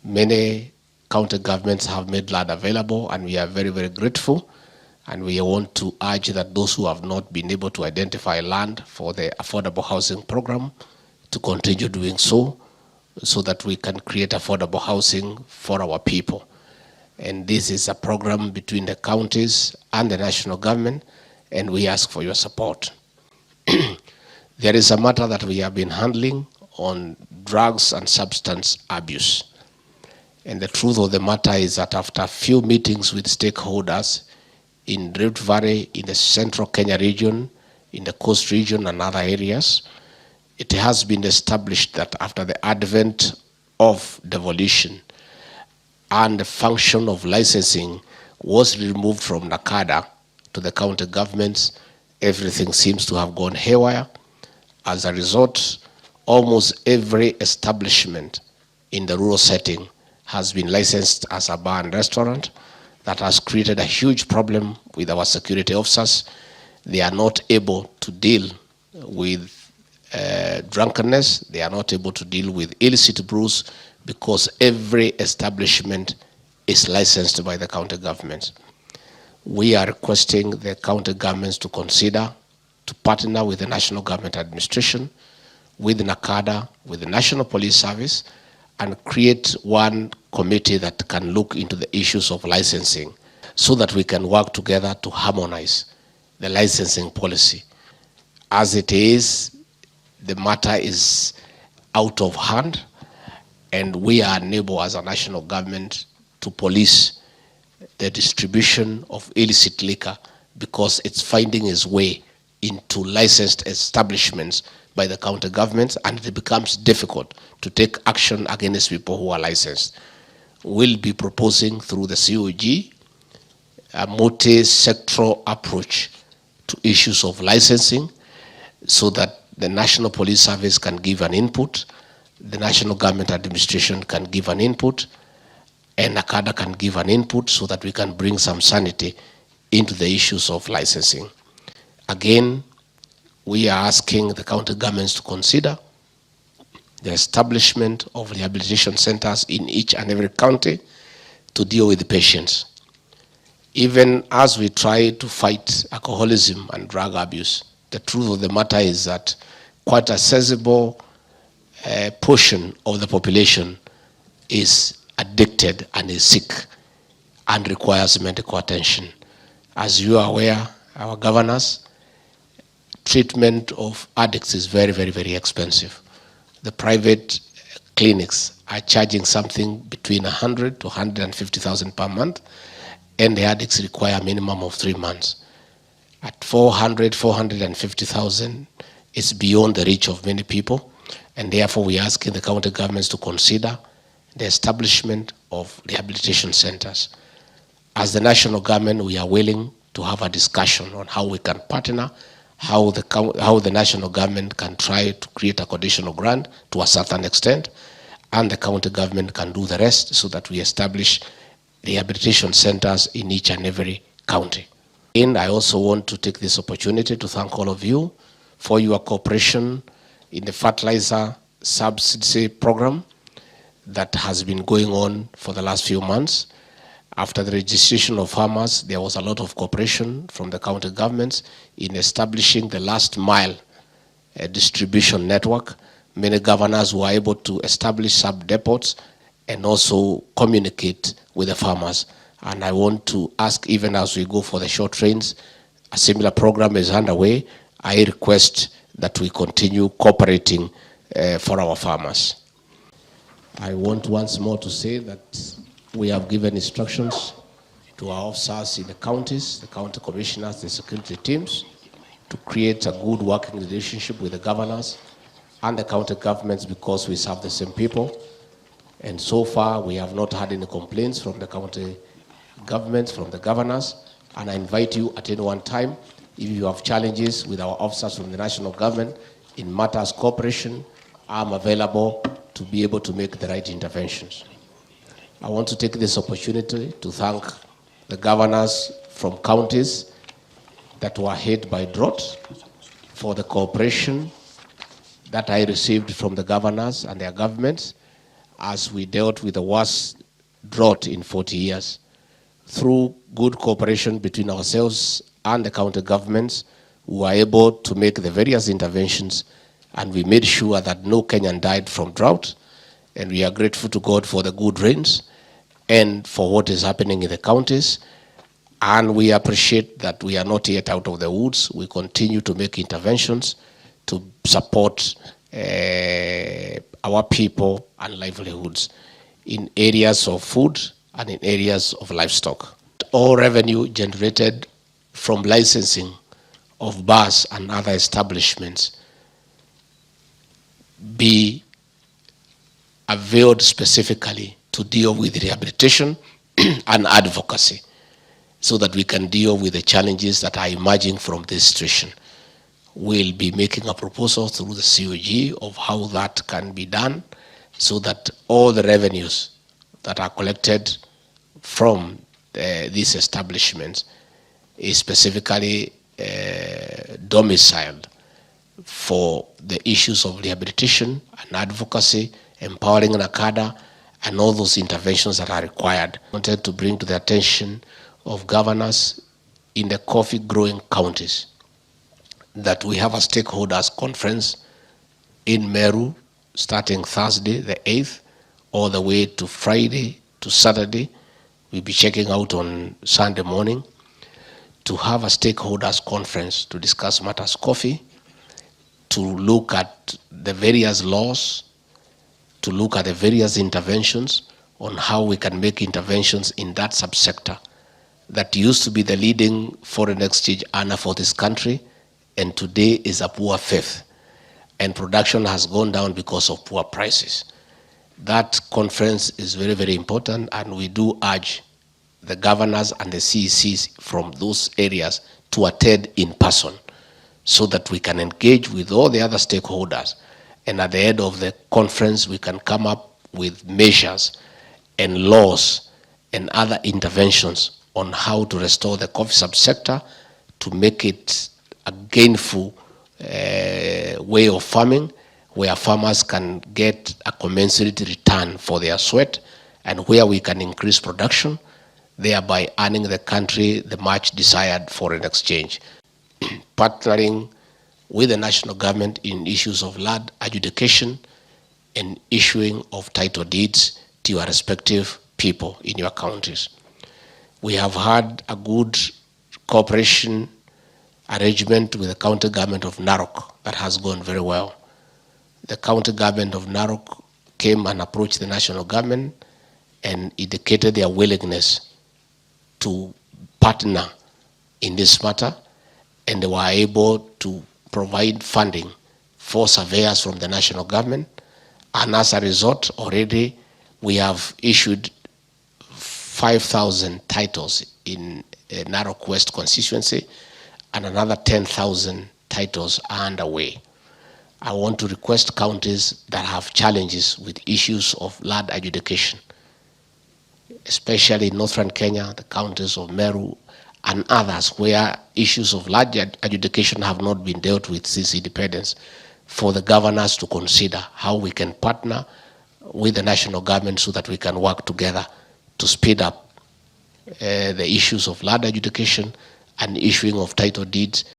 Many county governments have made land available, and we are very, very grateful. And we want to urge that those who have not been able to identify land for the affordable housing program to continue doing so that we can create affordable housing for our people. And this is a program between the counties and the national government, and we ask for your support. There is a matter that we have been handling on drugs and substance abuse. And the truth of the matter is that after a few meetings with stakeholders in Rift Valley, in the central Kenya region, in the coast region and other areas, it has been established that after the advent of devolution and the function of licensing was removed from NACADA to the county governments, everything seems to have gone haywire. As a result, almost every establishment in the rural setting has been licensed as a bar and restaurant. That has created a huge problem with our security officers. They are not able to deal with drunkenness. They are not able to deal with illicit brews because every establishment is licensed by the county government. We are requesting the county governments to consider to partner with the national government administration, with NACADA, with the National Police Service, and create one committee that can look into the issues of licensing so that we can work together to harmonize the licensing policy. As it is, the matter is out of hand, and we are unable as a national government to police the distribution of illicit liquor because it's finding its way into licensed establishments by the county governments, and it becomes difficult to take action against people who are licensed. We'll be proposing through the COG a multi-sectoral approach to issues of licensing so that the National Police Service can give an input, the National Government Administration can give an input, and NACADA can give an input so that we can bring some sanity into the issues of licensing. Again, we are asking the county governments to consider the establishment of rehabilitation centers in each and every county to deal with the patients. Even as we try to fight alcoholism and drug abuse, the truth of the matter is that quite a sizable portion of the population is addicted and is sick and requires medical attention. As you are aware, our governors, treatment of addicts is very, very, very expensive. The private clinics are charging something between 100 to 150,000 per month, and the addicts require a minimum of 3 months. At 400, 450,000, it's beyond the reach of many people, and therefore we are asking the county governments to consider the establishment of rehabilitation centers. As the national government, we are willing to have a discussion on how we can partner, how the national government can try to create a conditional grant to a certain extent, and the county government can do the rest so that we establish rehabilitation centers in each and every county. And I also want to take this opportunity to thank all of you for your cooperation in the fertilizer subsidy program that has been going on for the last few months. After the registration of farmers, there was a lot of cooperation from the county governments in establishing the last mile distribution network. Many governors were able to establish sub-depots and also communicate with the farmers. And I want to ask, even as we go for the short trains, a similar program is underway. I request that we continue cooperating for our farmers. I want once more to say that we have given instructions to our officers in the counties, the county commissioners, the security teams, to create a good working relationship with the governors and the county governments because we serve the same people. And so far, we have not had any complaints from the county governments, from the governors. And I invite you at any one time, if you have challenges with our officers from the national government in matters cooperation, I'm available to be able to make the right interventions. I want to take this opportunity to thank the governors from counties that were hit by drought for the cooperation that I received from the governors and their governments. as we dealt with the worst drought in 40 years. Through good cooperation between ourselves and the county governments, we were able to make the various interventions, and we made sure that no Kenyan died from drought. And we are grateful to God for the good rains and for what is happening in the counties. And we appreciate that we are not yet out of the woods. We continue to make interventions to support our people and livelihoods in areas of food and in areas of livestock. All revenue generated from licensing of bars and other establishments be availed specifically to deal with rehabilitation and advocacy, so that we can deal with the challenges that are emerging from this situation. We'll be making a proposal through the COG of how that can be done, so that all the revenues that are collected from these establishments is specifically domiciled for the issues of rehabilitation and advocacy, empowering NACADA, and all those interventions that are required. I wanted to bring to the attention of governors in the coffee growing counties that we have a stakeholders conference in Meru starting Thursday the 8th all the way to Friday to Saturday. We'll be checking out on Sunday morning to have a stakeholders conference to discuss matters coffee, to look at the various laws, to look at the various interventions on how we can make interventions in that subsector that used to be the leading foreign exchange earner for this country, and today is a poor fifth, and production has gone down because of poor prices. That conference is very, very important, and we do urge the governors and the CECs from those areas to attend in person, so that we can engage with all the other stakeholders, and at the end of the conference we can come up with measures and laws and other interventions on how to restore the coffee subsector, to make it a gainful way of farming, where farmers can get a commensurate return for their sweat, and where we can increase production, thereby earning the country the much desired foreign exchange. Partnering with the national government in issues of land adjudication and issuing of title deeds to your respective people in your counties. We have had a good cooperation arrangement with the county government of Narok that has gone very well. The county government of Narok came and approached the national government and indicated their willingness to partner in this matter, and they were able to provide funding for surveyors from the national government, and as a result already we have issued 5,000 titles in Narok West constituency, and another 10,000 titles are underway. I want to request counties that have challenges with issues of land adjudication, especially in northern Kenya, the counties of Meru and others, where issues of land adjudication have not been dealt with since independence, for the governors to consider how we can partner with the national government so that we can work together to speed up the issues of land adjudication and issuing of title deeds.